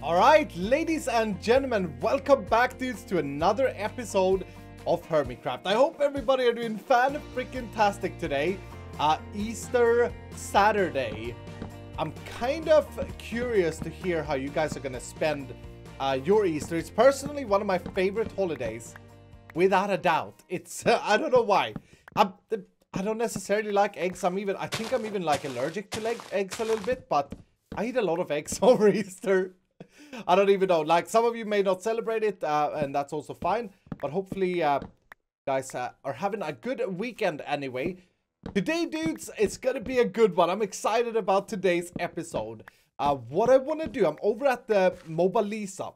Alright, ladies and gentlemen, welcome back dudes to another episode of HermitCraft. I hope everybody are doing fan-freaking-tastic today. Easter Saturday. I'm kind of curious to hear how you guys are gonna spend your Easter. It's personally one of my favorite holidays, without a doubt. It's I don't know why. I don't necessarily like eggs. I think I'm even like allergic to eggs a little bit, but I eat a lot of eggs over Easter. I don't even know. Like, some of you may not celebrate it, and that's also fine. But hopefully, guys are having a good weekend anyway. Today, dudes, it's gonna be a good one. I'm excited about today's episode. What I want to do, I'm over at the Mobile Lisa.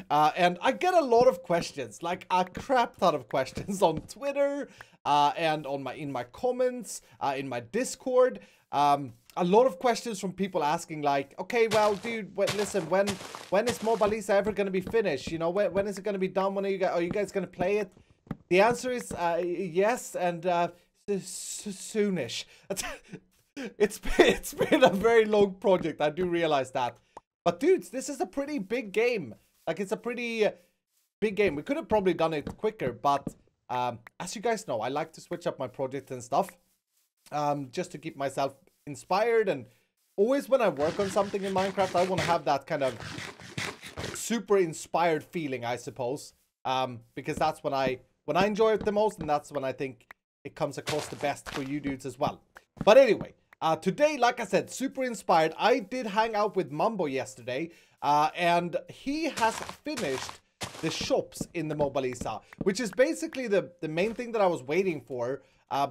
And I get a lot of questions, like a crap ton of questions on Twitter, and on in my comments, in my Discord. A lot of questions from people asking like, okay, well, dude, listen, when is Mobile Lisa ever going to be finished? You know, when is it going to be done? When are you guys going to play it? The answer is yes, and soonish. It's been a very long project. I do realize that. But dudes, this is a pretty big game. Like, it's a pretty big game. We could have probably done it quicker, but as you guys know, I like to switch up my projects and stuff, just to keep myself inspired. And always when I work on something in Minecraft, I want to have that kind of super inspired feeling, I suppose, because that's when I enjoy it the most, and that's when I think it comes across the best for you dudes as well. But anyway, today, like I said, super inspired. I did hang out with Mumbo yesterday, and he has finished the shops in the Mobile Lisa, which is basically the main thing that I was waiting for,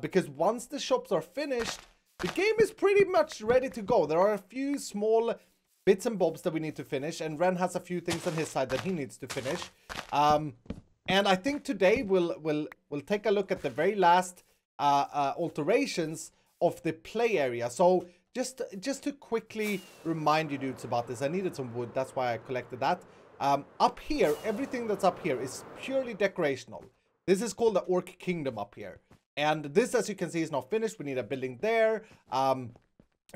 because once the shops are finished, the game is pretty much ready to go. There are a few small bits and bobs that we need to finish, and Ren has a few things on his side that he needs to finish. And I think today we'll take a look at the very last alterations of the play area. So just to quickly remind you dudes about this, I needed some wood, that's why I collected that. Up here, everything that's up here is purely decorational. This is called the Orc Kingdom up here. And this, as you can see, is not finished. We need a building there.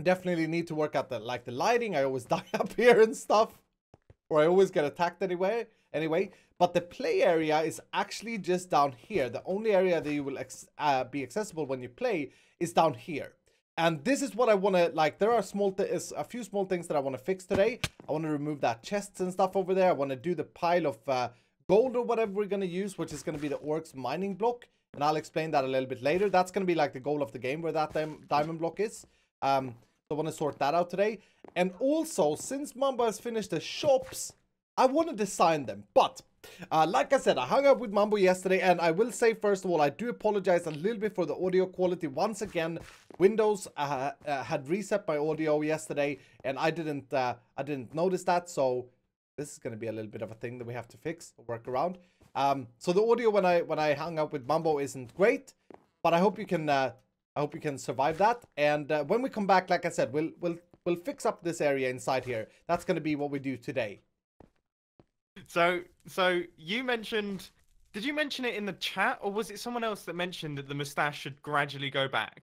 Definitely need to work out the lighting. I always die up here and stuff, or I always get attacked anyway. But the play area is actually just down here. The only area that you will be accessible when you play is down here. And this is what I want to, like, there are a few small things that I want to fix today. I want to remove that chests and stuff over there. I want to do the pile of gold or whatever we're going to use, which is going to be the orc's mining block. And I'll explain that a little bit later. That's going to be like the goal of the game, where that diamond block is. So I want to sort that out today. And also, since Mamba has finished the shops, I want to design them. But like I said, I hung out with Mambo yesterday, and I will say, first of all, I do apologize a little bit for the audio quality. Once again, Windows had reset my audio yesterday, and I didn't notice that. So this is going to be a little bit of a thing that we have to fix or work around. So the audio when I hung out with Mambo isn't great, but I hope you can survive that. And when we come back, like I said, we'll fix up this area inside here. That's going to be what we do today. So you mentioned, did you mention it in the chat, or was it someone else that mentioned that the mustache should gradually go back?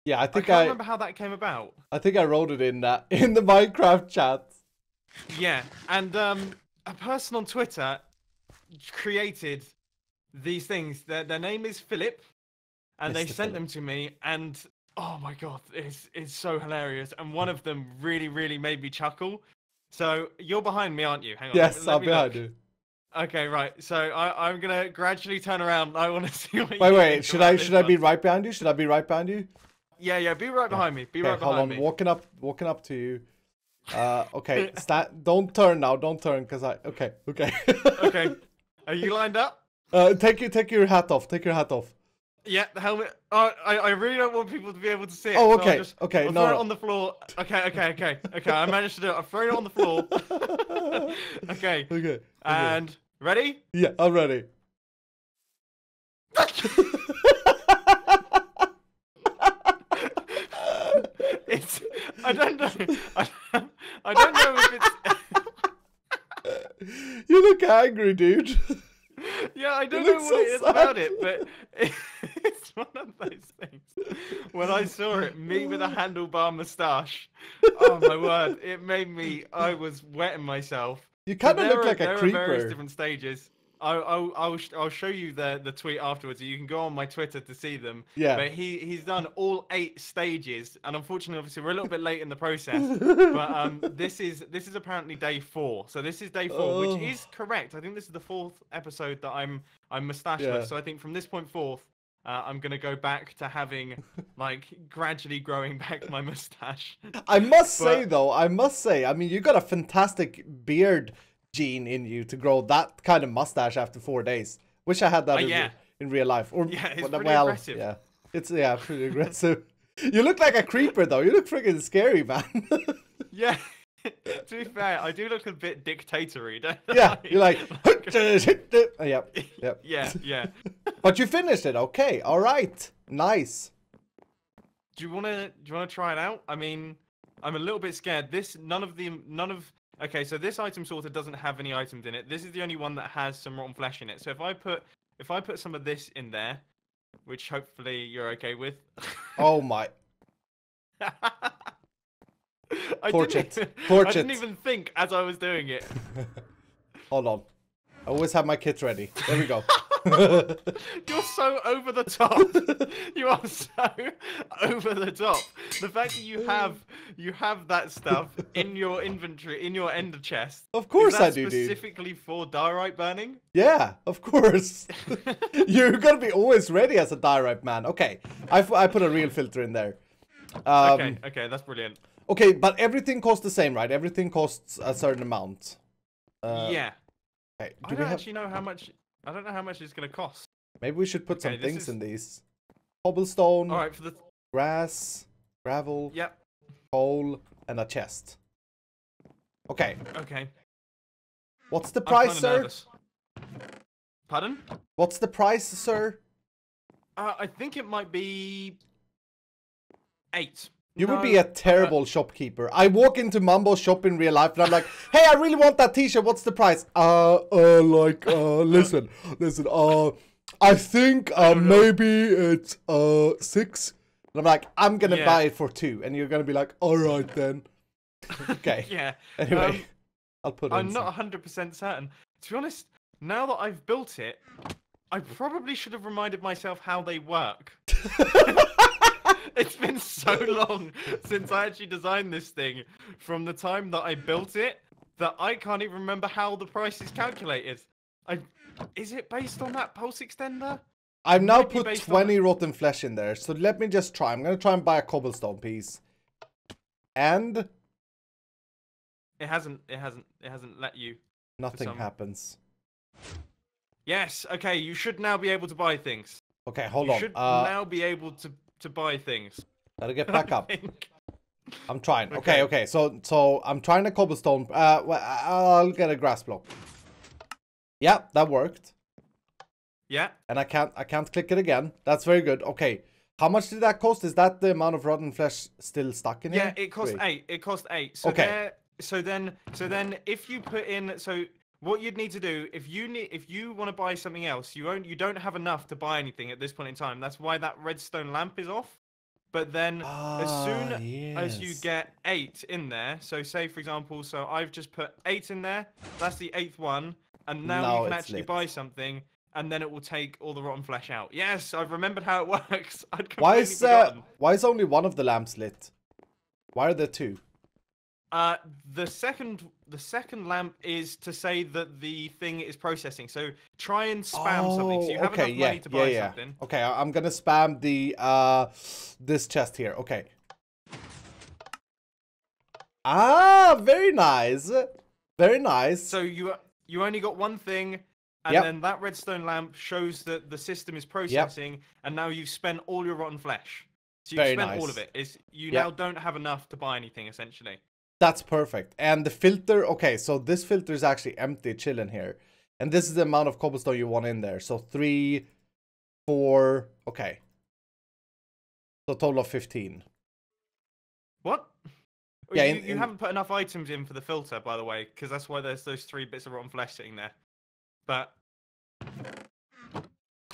Yeah, I can't remember how that came about. I think I wrote it in the Minecraft chat. Yeah, and a person on Twitter created these things. Their name is Philip, and they sent them to me, and oh my god, it's so hilarious. And one of them really made me chuckle. So you're behind me, aren't you? Hang on. Yes, I'm behind you. Okay, right. So I'm gonna gradually turn around. I want to see what. Wait. Should I be right behind you? Should I be right behind you? Yeah. Be right behind me. Be right behind me. Hold on. Walking up to you. Okay. Don't turn now. Don't turn, because Okay. Okay. Are you lined up? Take your hat off. Take your hat off. Yeah, the helmet. I really don't want people to be able to see it. Oh, okay. So I'll throw it on the floor. Okay. I managed to do it. I've thrown it on the floor. Okay. And ready? Yeah, I'm ready. I don't know. I don't know if it's. You look angry, dude. Yeah, I don't know what it is about it, but it's one of those things. When I saw it, me with a handlebar moustache, oh my word, it made me, I was wetting myself. You kind of look like a creeper. There are various different stages. I'll show you the tweet afterwards. You can go on my Twitter to see them. Yeah. But he's done all 8 stages, and unfortunately, obviously, we're a little bit late in the process. But this is apparently day 4. So this is day 4, which is correct. I think this is the 4th episode that I'm mustacheless. So I think from this point forth, I'm gonna go back to having like gradually growing back my mustache. I must say, I mean, you got a fantastic beard gene in you to grow that kind of mustache after 4 days. Wish I had that in real life. Or yeah, it's pretty pretty aggressive. Yeah, it's pretty aggressive. You look like a creeper though. You look freaking scary, man. Yeah. To be fair, I do look a bit dictatory, don't I? Yeah, you're like, yep. Yeah. But you finished it. Okay, all right, nice. Do you wanna try it out? I mean, I'm a little bit scared. Okay, so this item sorter doesn't have any items in it. This is the only one that has some rotten flesh in it. So if I put some of this in there, which hopefully you're okay with. Oh my. I didn't even think as I was doing it. Hold on. I always have my kit ready. There we go. You're so over the top. You are so over the top. The fact that you have that stuff in your inventory, in your ender chest. Of course I do, dude. Specifically for diorite burning? Yeah, of course. You're gonna be always ready as a diorite man. Okay, I put a real filter in there. Okay, that's brilliant. Okay, but everything costs the same, right? Everything costs a certain amount. Yeah. Okay. I don't actually know how much. I don't know how much it's going to cost. Maybe we should put some things in these. Cobblestone. All right, for the grass, gravel. Yep. Coal and a chest. Okay. Okay. What's the price, sir? Nervous. Pardon? What's the price, sir? I think it might be 8. You would be a terrible shopkeeper. I walk into Mambo's shop in real life and I'm like, hey, I really want that t-shirt. What's the price? Listen. I think maybe it's 6. And I'm like, I'm gonna buy it for 2. And you're gonna be like, all right then. Okay. Yeah. Anyway, I'll put it in. I'm not 100% certain. To be honest, now that I've built it, I probably should have reminded myself how they work. It's been so long since I actually designed this thing from the time that I built it that I can't even remember how the price is calculated. Is it based on that pulse extender? I've now put 20 rotten flesh in there, so let me just try. I'm gonna try and buy a cobblestone piece. And it hasn't let you. Nothing happens. Yes, okay, you should now be able to buy things. Okay, hold on. You should now be able to buy things. Gotta get back up. I'm trying. Okay. So I'm trying a cobblestone. Well, I'll get a grass block. Yeah, that worked. Yeah. And I can't click it again. That's very good. Okay. How much did that cost? Is that the amount of rotten flesh still stuck in here? Yeah, it cost 8. It cost 8. So okay. So then if you put in what you'd need to do if you want to buy something else, you don't have enough to buy anything at this point in time. That's why that redstone lamp is off. But then as soon as you get 8 in there, so say for example, so I've just put 8 in there. That's the 8th one, and now you can actually buy something, and then it will take all the rotten flesh out. Yes, I've remembered how it works. I'd completely forgotten. Why is only one of the lamps lit? Why are there 2? The second lamp is to say that the thing is processing. So try and spam something. So you have enough money to buy something. Okay, I'm gonna spam the this chest here. Okay. Ah, very nice. Very nice. So you only got one thing, and then that redstone lamp shows that the system is processing, and now you've spent all your rotten flesh. So you've spent all of it. You now don't have enough to buy anything, essentially. That's perfect. And the filter, okay, so this filter is actually empty, chilling here. And this is the amount of cobblestone you want in there. So 3, 4, okay. So a total of 15. What? Yeah, you haven't put enough items in for the filter, by the way, because that's why there's those 3 bits of rotten flesh sitting there. But...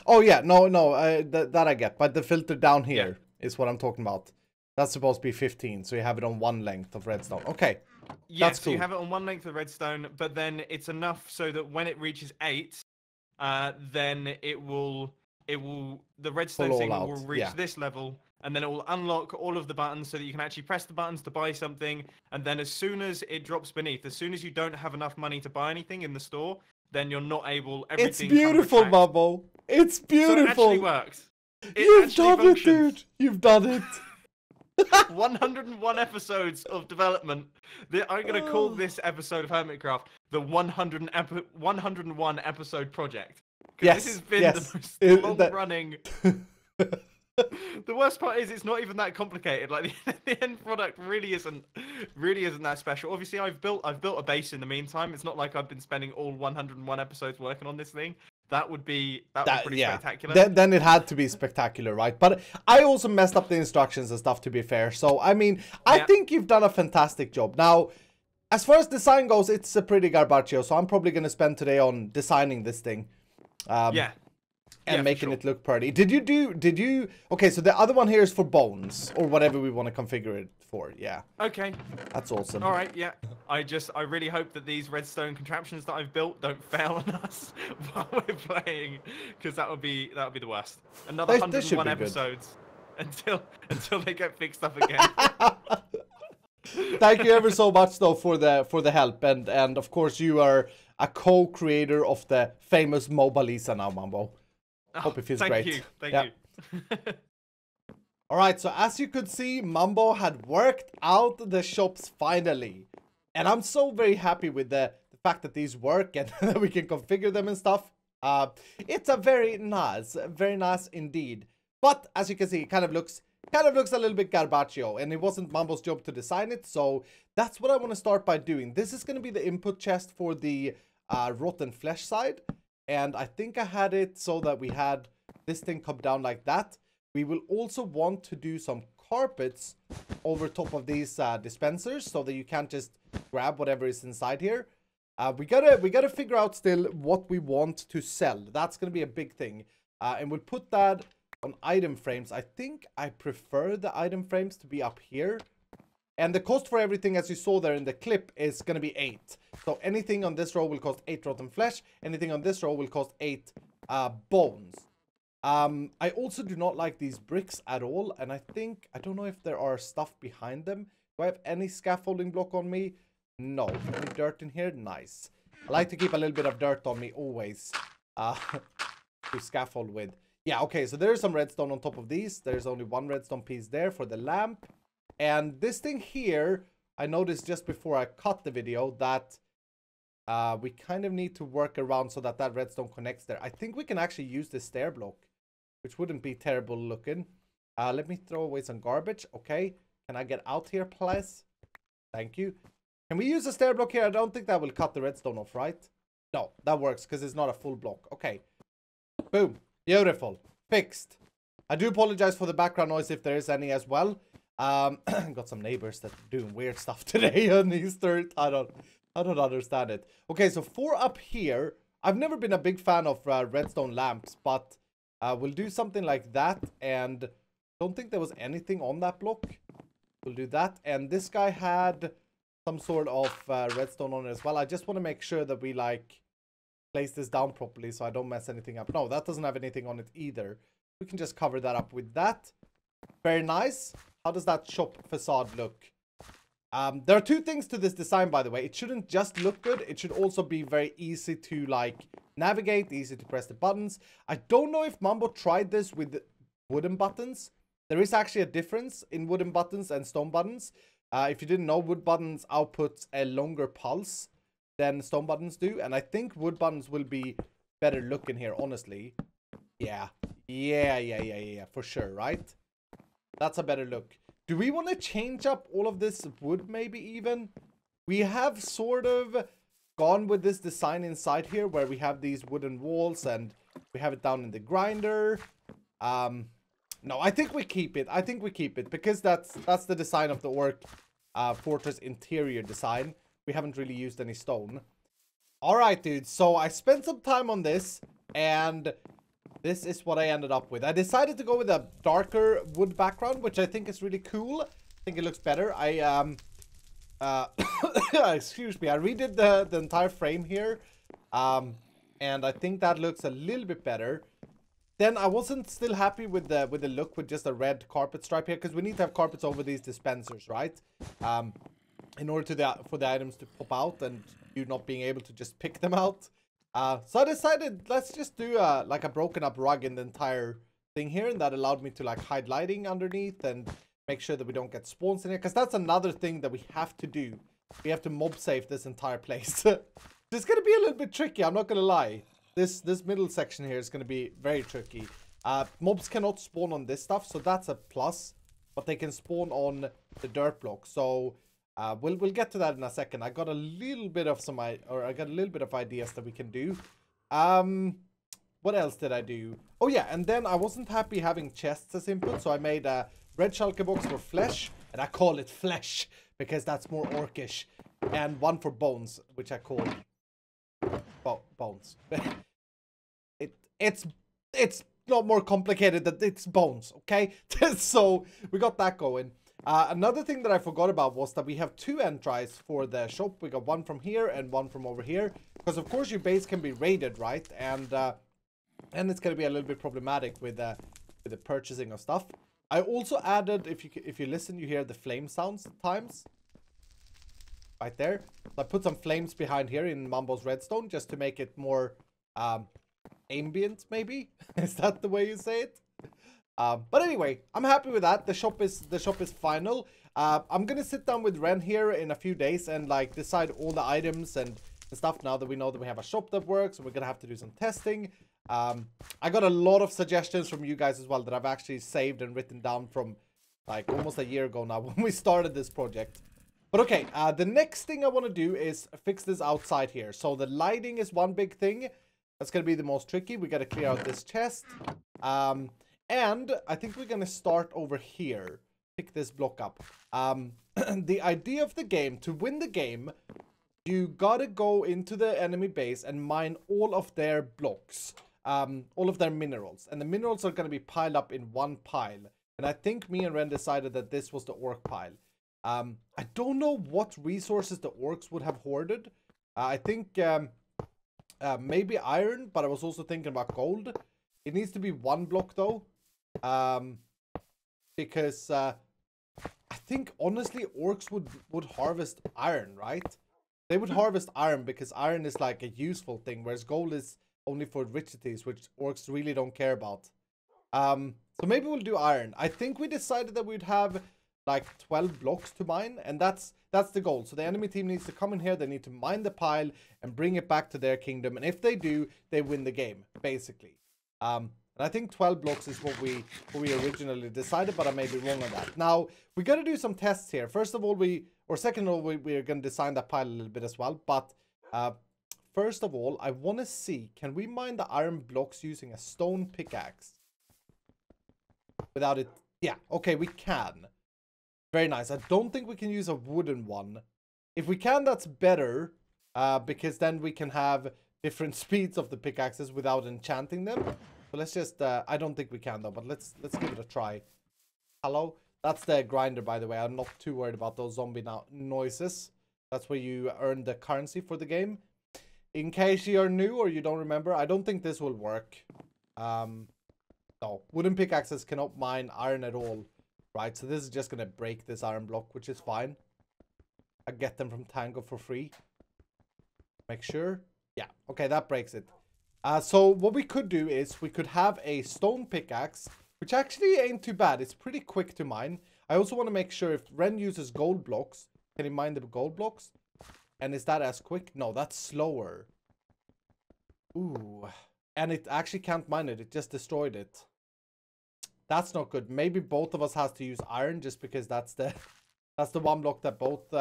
Oh, yeah, no, that I get. But the filter down here is what I'm talking about. That's supposed to be 15, so you have it on one length of redstone. Okay. Yeah, That's so cool. you have it on one length of redstone, but then it's enough so that when it reaches 8, then the redstone Pull all thing will out. reach Yeah. this level, and then it will unlock all of the buttons so that you can actually press the buttons to buy something. And then as soon as it drops beneath, as soon as you don't have enough money to buy anything in the store, then you're not able. It's Everything kind of beautiful, retracts. Mumbo. It's So it actually beautiful. works. It You've actually done it, functions. dude. You've done it. 101 episodes of development. I'm going to call this episode of HermitCraft the 101 episode project. Because this has been the most long-running... The worst part is it's not even that complicated. Like the end product really isn't that special. Obviously, I've built a base in the meantime. It's not like I've been spending all 101 episodes working on this thing. That would be pretty spectacular. Then it had to be spectacular, right? But I also messed up the instructions and stuff, to be fair. So I mean, I think you've done a fantastic job. Now, as far as design goes, it's a pretty garbaggio. So I'm probably gonna spend today on designing this thing. And making it look pretty. Did you okay, so the other one here is for bones or whatever we want to configure it for. Yeah. Okay. That's awesome. All right, yeah. I really hope that these redstone contraptions that I've built don't fail on us while we're playing, because that would be the worst. Another 101 episodes until they get fixed up again. Thank you ever so much though for the help, and of course you are a co-creator of the famous Mobalisa now, Mambo. Hope it feels great. Thank you. Alright, so as you could see, Mambo had worked out the shops finally. And I'm so very happy with the fact that these work and that we can configure them and stuff. It's a very nice indeed. But as you can see, it kind of looks a little bit garbaggio, and it wasn't Mambo's job to design it. So that's what I want to start by doing. This is going to be the input chest for the rotten flesh side. And I think I had it so that we had this thing come down like that. We will also want to do some carpets over top of these dispensers so that you can't just grab whatever is inside here. We gotta figure out still what we want to sell. That's gonna be a big thing. And we'll put that on item frames. I think I prefer the item frames to be up here. And the cost for everything, as you saw there in the clip, is going to be 8. So anything on this row will cost 8 rotten flesh. Anything on this row will cost 8 bones. I also do not like these bricks at all. And I don't know if there are stuff behind them. Do I have any scaffolding block on me? No. Any dirt in here? Nice. I like to keep a little bit of dirt on me always to scaffold with. Yeah, okay. So there's some redstone on top of these. There's only one redstone piece there for the lamp. And this thing here, I noticed just before I cut the video that we kind of need to work around so that that redstone connects there. I think we can actually use this stair block, which wouldn't be terrible looking. Let me throw away some garbage. Okay. Can I get out here, please? Thank you. Can we use a stair block here? I don't think that will cut the redstone off, right? No, that works because it's not a full block. Okay. Boom. Beautiful. Fixed. I do apologize for the background noise if there is any as well. Got some neighbors that are doing weird stuff today on Easter. I don't understand it. Okay, so for up here, I've never been a big fan of redstone lamps, but we'll do something like that. And don't think there was anything on that block. We'll do that. And this guy had some sort of redstone on it as well. I just want to make sure that we like place this down properly so I don't mess anything up. No, that doesn't have anything on it either. We can just cover that up with that. Very nice. How does that shop facade look? There are two things to this design, by the way. It shouldn't just look good. It should also be very easy to like navigate, easy to press the buttons. I don't know if Mambo tried this with wooden buttons. There is actually a difference in wooden buttons and stone buttons. If you didn't know, wood buttons output a longer pulse than stone buttons do. And I think wood buttons will be better looking here, honestly. Yeah, for sure, right? That's a better look. Do we want to change up all of this wood maybe even? We have sort of gone with this design inside here where we have these wooden walls and we have it down in the grinder. No, I think we keep it. I think we keep it because that's the design of the Orc Fortress interior design. We haven't really used any stone. All right, dude. So I spent some time on this and this is what I ended up with. I decided to go with a darker wood background, which I think is really cool. I think it looks better. I excuse me, I redid the entire frame here. And I think that looks a little bit better. Then I wasn't still happy with the look with just a red carpet stripe here, because we need to have carpets over these dispensers, right? In order for the items to pop out and you not being able to just pick them out. So I decided, let's just do like a broken up rug in the entire thing here, and that allowed me to like hide lighting underneath and make sure that we don't get spawns in here, because that's another thing that we have to do. We have to mob save this entire place. It's gonna be a little bit tricky, I'm not gonna lie. This middle section here is gonna be very tricky. Mobs cannot spawn on this stuff, so that's a plus, but they can spawn on the dirt block. So we'll get to that in a second. I got a little bit of ideas that we can do. What else did I do? Oh yeah, and then I wasn't happy having chests as input, so I made a red shulker box for flesh, and I call it flesh because that's more orcish, and one for bones, which I call bones. It's not more complicated than it's bones, okay? So we got that going. Another thing that I forgot about was that we have two entries for the shop. We got one from here and one from over here, because of course your base can be raided, right? And it's gonna be a little bit problematic with the purchasing of stuff. I also added, if you listen, you hear the flame sounds at times. Right there. So I put some flames behind here in Mambo's redstone just to make it more ambient, maybe. Is that the way you say it? But anyway, I'm happy with that. The shop is final. I'm gonna sit down with Ren here in a few days and like decide all the items and stuff, now that we know that we have a shop that works, and we're gonna have to do some testing. I got a lot of suggestions from you guys as well that I've actually saved and written down from like almost a year ago now when we started this project. But okay, the next thing I want to do is fix this outside here. So the lighting is one big thing. That's going to be the most tricky. We got to clear out this chest. And I think we're going to start over here. Pick this block up. The idea of the game, to win the game, you got to go into the enemy base and mine all of their blocks. All of their minerals. And the minerals are going to be piled up in one pile. And I think me and Ren decided that this was the orc pile. I don't know what resources the orcs would have hoarded. I think maybe iron, but I was also thinking about gold. It needs to be one block though. Because I think honestly orcs would harvest iron, right? They would harvest iron because iron is like a useful thing, whereas gold is only for richities, which orcs really don't care about. So maybe we'll do iron. I think we decided that we'd have like 12 blocks to mine, and that's the goal. So the enemy team needs to come in here, they need to mine the pile and bring it back to their kingdom, and if they do, they win the game, basically. And I think 12 blocks is what we originally decided, but I may be wrong on that. Now we got to do some tests here. First of all, second of all, we're going to design that pile a little bit as well, but first of all, I want to see, can we mine the iron blocks using a stone pickaxe without it? Yeah, okay, we can. Very nice. I don't think we can use a wooden one. If we can, that's better, because then we can have different speeds of the pickaxes without enchanting them. So let's just, I don't think we can though, but let's give it a try. Hello? That's the grinder, by the way. I'm not too worried about those zombie noises. That's where you earn the currency for the game. In case you're new or you don't remember, I don't think this will work. No, wooden pickaxes cannot mine iron at all. Right, so this is just going to break this iron block, which is fine. I get them from Tango for free. Make sure. Yeah, okay, that breaks it. So what we could do is we could have a stone pickaxe, which actually ain't too bad. It's pretty quick to mine. I also want to make sure if Ren uses gold blocks, can he mine the gold blocks? And is that as quick? No, that's slower. Ooh. And it actually can't mine it. It just destroyed it. That's not good. Maybe both of us has to use iron just because that's the one block that both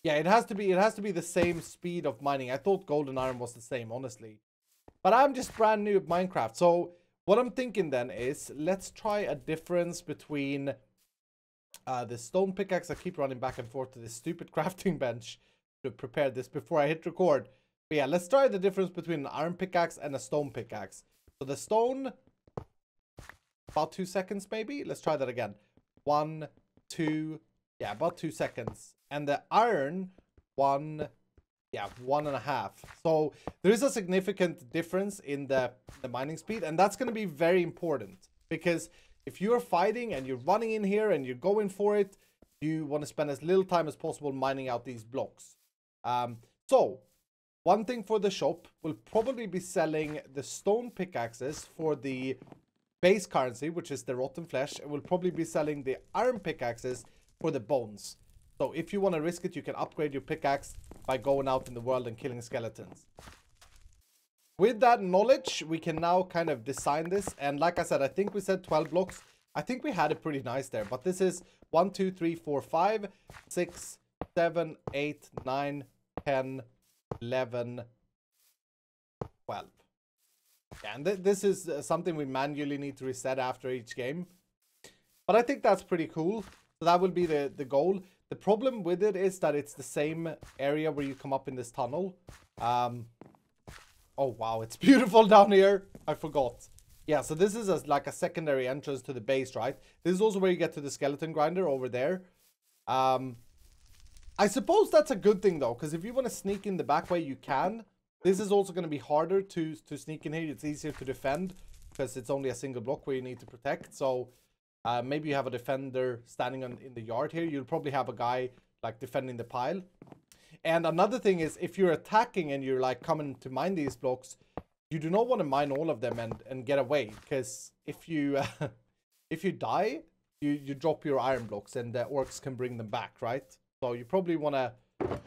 yeah, it has to be the same speed of mining. I thought gold and iron was the same, honestly. But I'm just brand new at Minecraft. So what I'm thinking then is let's try a difference between the stone pickaxe. I keep running back and forth to this stupid crafting bench to prepare this before I hit record. But yeah, let's try the difference between an iron pickaxe and a stone pickaxe. So the stone, about 2 seconds maybe. Let's try that again. 1, 2, Yeah, about 2 seconds. And the iron, 1.5. So there is a significant difference in the mining speed, and that's going to be very important, because if you're fighting and you're running in here and you're going for it, you want to spend as little time as possible mining out these blocks. So one thing for the shop, will probably be selling the stone pickaxes for the base currency, which is the rotten flesh, and we'll probably be selling the iron pickaxes for the bones. So if you want to risk it, you can upgrade your pickaxe by going out in the world and killing skeletons. With that knowledge, we can now kind of design this. And like I said, I think we said 12 blocks. I think we had it pretty nice there. But this is 1, 2, 3, 4, 5, 6, 7, 8, 9, 10, 11, 12. And this is something we manually need to reset after each game. But I think that's pretty cool. So that will be the goal. The problem with it is that it's the same area where you come up in this tunnel. Oh, wow. It's beautiful down here. I forgot. Yeah, so this is like a secondary entrance to the base, right? This is also where you get to the skeleton grinder over there. I suppose that's a good thing, though, because if you want to sneak in the back way, you can. This is also going to be harder to sneak in here. It's easier to defend because it's only a single block where you need to protect. So maybe you have a defender standing in the yard here. You'll probably have a guy like defending the pile. And another thing is, if you're attacking and you're like coming to mine these blocks, you do not want to mine all of them and get away, because if you if you die, you drop your iron blocks and the orcs can bring them back, right? So you probably want to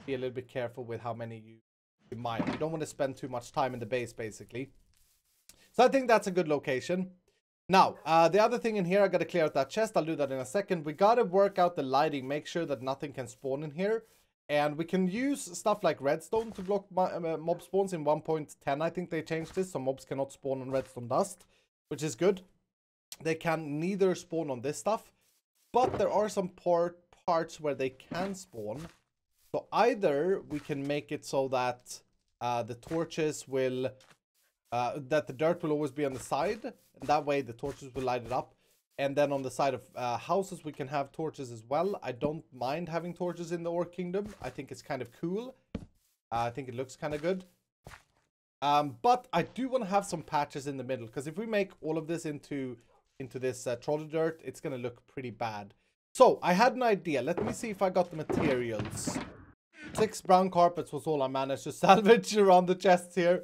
be a little bit careful with how many you mine. You don't want to spend too much time in the base, basically. So I think that's a good location. Now, the other thing in here, I got to clear out that chest. I'll do that in a second. We got to work out the lighting, make sure that nothing can spawn in here. And we can use stuff like redstone to block mob spawns in 1.10. I think they changed this, so mobs cannot spawn on redstone dust, which is good. They can neither spawn on this stuff, but there are some parts where they can spawn. So either we can make it so that the torches will, that the dirt will always be on the side, and that way the torches will light it up. And then on the side of houses, we can have torches as well. I don't mind having torches in the Orc Kingdom. I think it's kind of cool. I think it looks kind of good. But I do want to have some patches in the middle, because if we make all of this into this trolley dirt, it's going to look pretty bad. So I had an idea. Let me see if I got the materials. 6 brown carpets was all I managed to salvage around the chests here.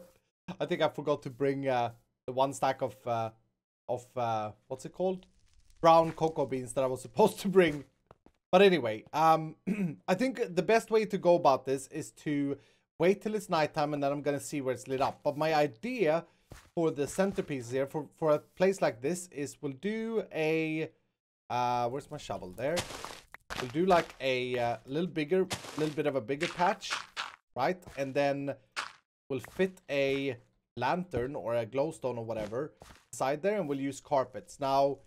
I think I forgot to bring the 1 stack of what's it called? Brown cocoa beans that I was supposed to bring. But anyway, I think the best way to go about this is to wait till it's nighttime, and then I'm going to see where it's lit up. But my idea for the centerpiece here, for a place like this, is we'll do a... where's my shovel? There. We'll do like a little bit of a bigger patch, right? And then we'll fit a lantern or a glowstone or whatever inside there, and we'll use carpets. Now,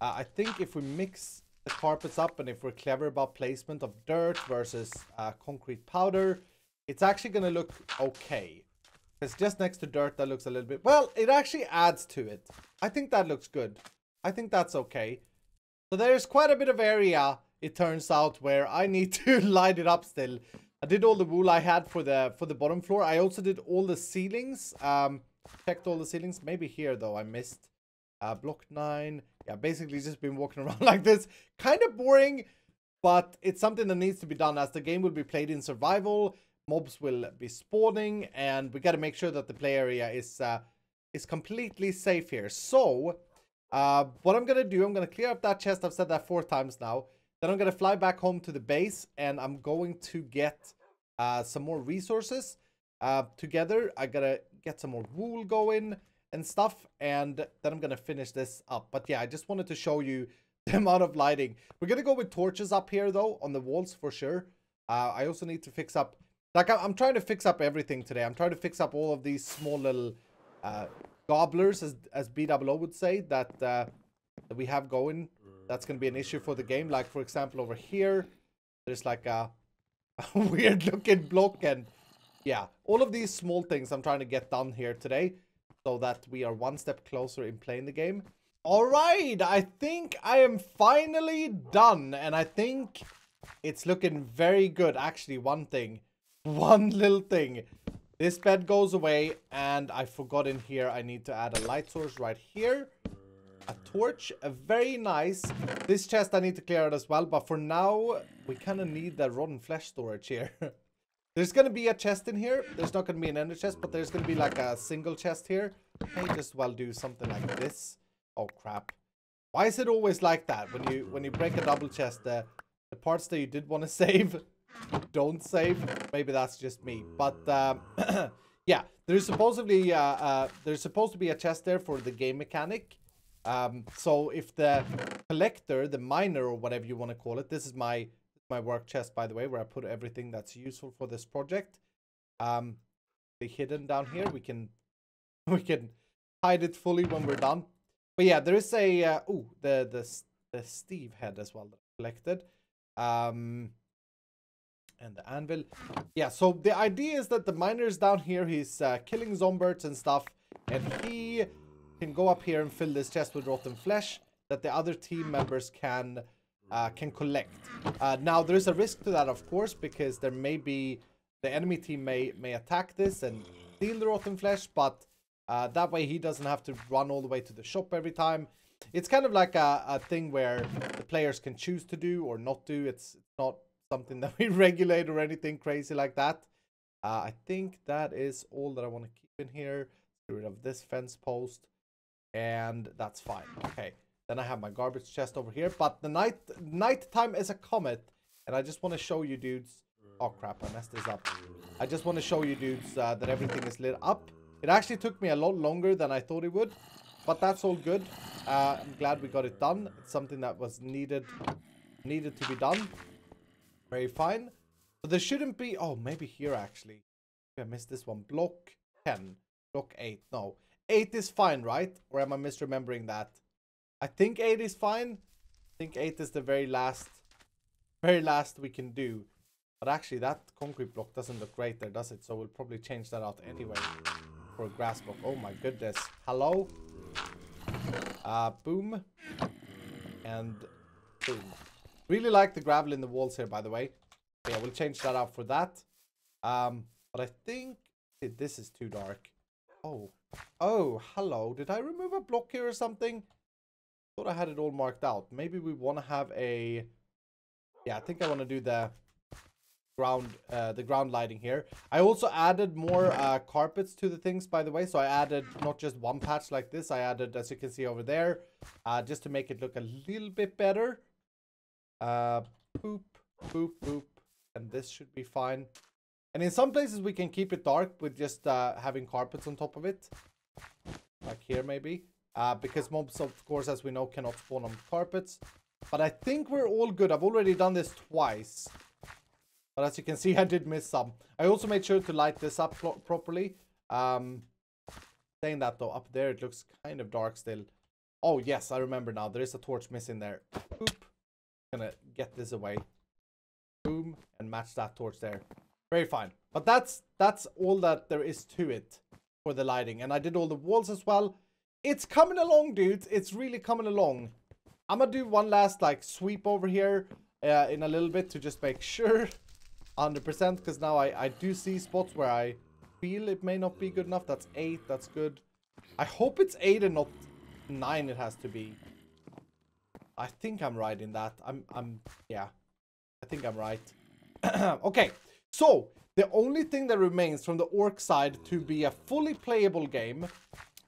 I think if we mix the carpets up, and if we're clever about placement of dirt versus concrete powder, it's actually going to look okay. Because just next to dirt, that looks a little bit... Well, it actually adds to it. I think that looks good. I think that's okay. So there's quite a bit of area, it turns out, where I need to light it up still. I did all the wool I had for the bottom floor. I also did all the ceilings. Checked all the ceilings. Maybe here, though, I missed. Block 9. Yeah, basically just been walking around like this. Kind of boring, but it's something that needs to be done, as the game will be played in survival. Mobs will be spawning, and we got to make sure that the play area is completely safe here. So, what I'm going to do, I'm going to clear up that chest. I've said that 4 times now. Then I'm going to fly back home to the base, and I'm going to get some more resources together. I got to get some more wool going and stuff, and then I'm going to finish this up. But yeah, I just wanted to show you the amount of lighting. We're going to go with torches up here, though, on the walls for sure. I also need to fix up... Like, I'm trying to fix up everything today. I'm trying to fix up all of these small little gobblers, as BWO would say, that we have going. That's going to be an issue for the game. Like, for example, over here, there's like a weird-looking block. And yeah, all of these small things I'm trying to get done here today, so that we are 1 step closer in playing the game. All right, I think I am finally done. And I think It's looking very good. Actually, one little thing. This bed goes away, and I forgot in here I need to add a light source right here. A torch, a very nice. This chest I need to clear out as well, but for now, we kind of need the rotten flesh storage here. There's going to be a chest in here. There's not going to be an ender chest, but there's going to be like a single chest here. I may just well do something like this. Oh, crap. Why is it always like that? When you break a double chest, the parts that you did want to save don't save. Maybe that's just me. But, yeah. There's supposed to be a chest there for the game mechanic. So if the collector, the miner, or whatever you want to call it, this is my work chest, by the way, where I put everything that's useful for this project. The hidden down here, we can hide it fully when we're done. But yeah, there is a the Steve head as well that I collected. And the anvil. Yeah, so the idea is that the miner is down here. He's killing zombies and stuff, and he can go up here and fill this chest with rotten flesh that the other team members can collect. Now there is a risk to that, of course, because there may be the enemy team may attack this and steal the rotten flesh, but that way he doesn't have to run all the way to the shop every time. It's kind of like a thing where the players can choose to do or not do. It's not something that we regulate or anything crazy like that. I think that is all that I want to keep in here. Get rid of this fence post, and that's fine. Okay, then I have my garbage chest over here, but the nighttime is a comet, and I just want to show you dudes. Oh crap, I messed this up. I just want to show you dudes that everything is lit up. It actually took me a lot longer than I thought it would, but that's all good. I'm glad we got it done. It's something that was needed to be done. Very fine. So there shouldn't be... Oh, maybe here actually. I missed this one. Block 10. Block 8. No. 8 is fine, right? Or am I misremembering that? I think 8 is fine. I think 8 is the very last we can do. But actually, that concrete block doesn't look great there, does it? So we'll probably change that out anyway for a grass block. Oh my goodness. Hello? Boom. And boom. Really like the gravel in the walls here, by the way. Yeah, we'll change that out for that. But I think this is too dark. Oh, hello. Did I remove a block here or something? Thought I had it all marked out. Maybe we want to have a... Yeah, I think I want to do the ground lighting here. I also added more carpets to the things, by the way. So I added not just one patch like this. I added, as you can see over there, just to make it look a little bit better. Boop, boop, boop. And this should be fine. And in some places we can keep it dark with just having carpets on top of it. Like here maybe. Because mobs, of course, as we know, cannot spawn on carpets. But I think we're all good. I've already done this twice. But as you can see, I did miss some. I also made sure to light this up properly. Saying that though, up there it looks kind of dark still. Oh yes, I remember now. There is a torch missing there. Boop. Gonna get this away. Boom, and match that torch there. Very fine. But that's all that there is to it for the lighting. And I did all the walls as well. It's coming along, dudes. It's really coming along. I'm gonna do one last like sweep over here in a little bit to just make sure 100%, because now I do see spots where I feel it may not be good enough. That's 8. That's good. I hope it's 8 and not 9. It has to be. I think I'm right in that. Yeah, I think I'm right. Okay, so the only thing that remains from the orc side to be a fully playable game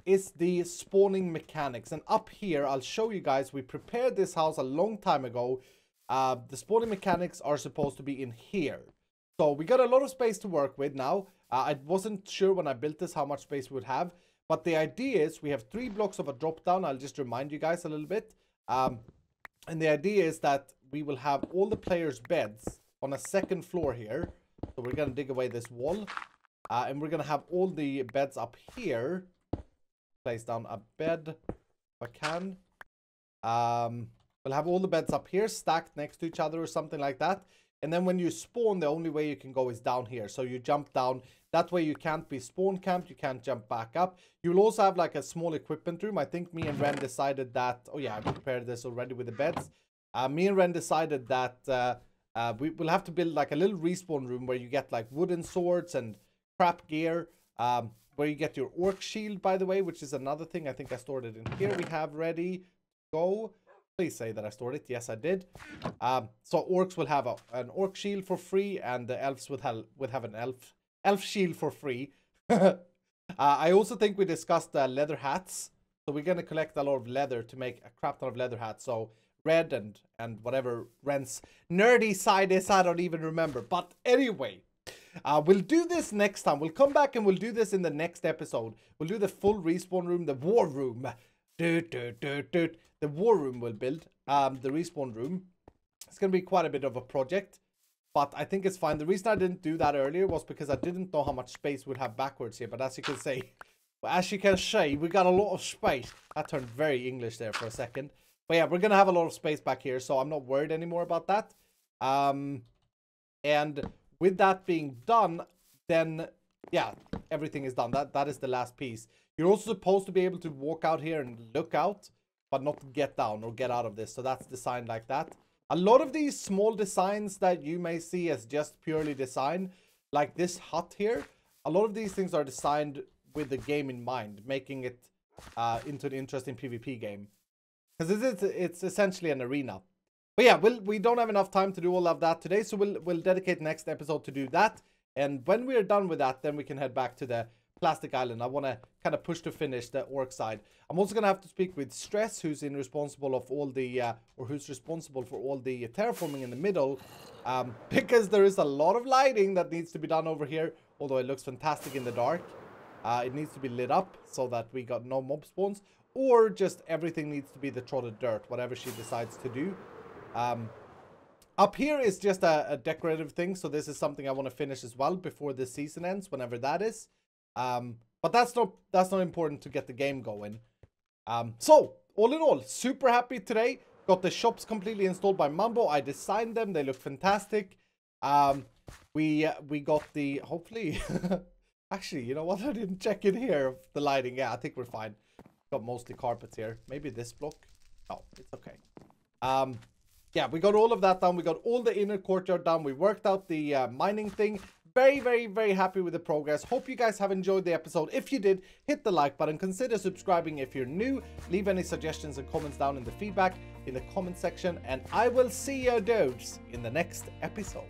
is the spawning mechanics. And up here, I'll show you guys, we prepared this house a long time ago. The spawning mechanics are supposed to be in here. So we got a lot of space to work with now. I wasn't sure when I built this how much space we would have. But the idea is we have 3 blocks of a drop down. I'll just remind you guys a little bit. And the idea is that we will have all the players' beds on a second floor here. So we're going to dig away this wall. And we're going to have all the beds up here. Place down a bed if I can. We'll have all the beds up here stacked next to each other or something like that. And then when you spawn, the only way you can go is down here. So you jump down. That way you can't be spawn camped. You can't jump back up. You'll also have like a small equipment room. I think me and Ren decided that... Oh yeah, I prepared this already with the beds. Me and Ren decided that We will have to build like a little respawn room where you get like wooden swords and crap gear. Where you get your orc shield, by the way, which is another thing. I think I stored it in here. We have ready to go. Please say that I stored it. Yes, I did. So orcs will have an orc shield for free, and the elves would have an elf shield for free. I also think we discussed leather hats. So we're going to collect a lot of leather to make a crap ton of leather hats. So red and whatever Ren's nerdy side is, I don't even remember. But anyway, we'll do this next time. We'll come back and we'll do this in the next episode. We'll do the full respawn room, the war room. The war room we'll build. The respawn room. It's going to be quite a bit of a project, but I think it's fine. The reason I didn't do that earlier was because I didn't know how much space we'd have backwards here. But as you can see, we got a lot of space. That turned very English there for a second. But yeah, we're going to have a lot of space back here, so I'm not worried anymore about that. And with that being done, then yeah, everything is done. That is the last piece. You're also supposed to be able to walk out here and look out, but not get down or get out of this. So that's designed like that. A lot of these small designs that you may see as just purely design, like this hut here, a lot of these things are designed with the game in mind, making it into an interesting PvP game. Because it's essentially an arena. But yeah, we don't have enough time to do all of that today, so we'll dedicate next episode to do that. And when we're done with that, then we can head back to the plastic island. I want to kind of push to finish the orc side. I'm also going to have to speak with Stress, who's responsible for all the terraforming in the middle, because there is a lot of lighting that needs to be done over here. Although it looks fantastic in the dark, it needs to be lit up so that we got no mob spawns, or just everything needs to be the trodden dirt, whatever she decides to do. Up here is just a decorative thing, so this is something I want to finish as well before the season ends, whenever that is. But that's not important to get the game going. So all in all, super happy today. Got the shops completely installed by Mambo. I designed them. They look fantastic. We got the, hopefully actually, you know what, I didn't check in here, the lighting. Yeah, I think we're fine. Got mostly carpets here. Maybe this block. Oh, it's okay. Yeah, we got all of that done. We got all the inner courtyard done. We worked out the mining thing. Very, very, very happy with the progress. Hope you guys have enjoyed the episode. If you did, hit the like button. Consider subscribing if you're new. Leave any suggestions and comments down in the feedback in the comment section. And I will see you dudes in the next episode.